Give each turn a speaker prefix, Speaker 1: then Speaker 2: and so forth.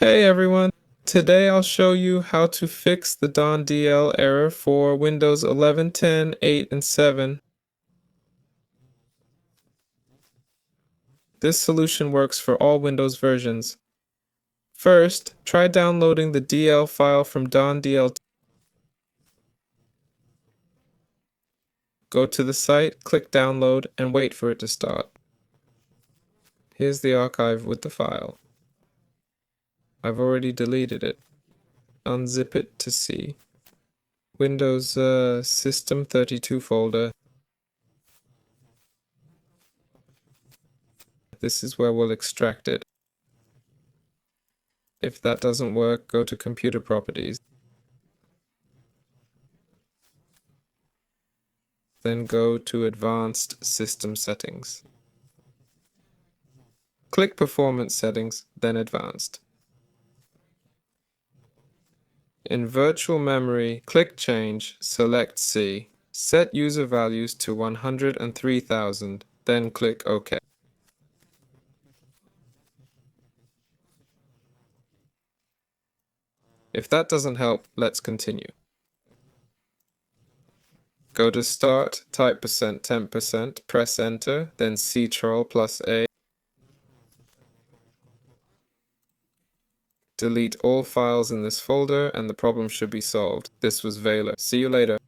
Speaker 1: Hey everyone! Today I'll show you how to fix the Don DL error for Windows 11, 10, 8, and 7. This solution works for all Windows versions. First, try downloading the DL file from Don DL. Go to the site, click download, and wait for it to start. Here's the archive with the file. I've already deleted it. Unzip it to see. Windows System 32 folder. This is where we'll extract it. If that doesn't work, go to Computer Properties. Then go to Advanced System Settings. Click Performance Settings, then Advanced. In Virtual Memory, click Change, select C. Set user values to 103,000, then click OK. If that doesn't help, let's continue. Go to Start, type %10%, press Enter, then Ctrl+A. Delete all files in this folder and the problem should be solved. This was Vela. See you later.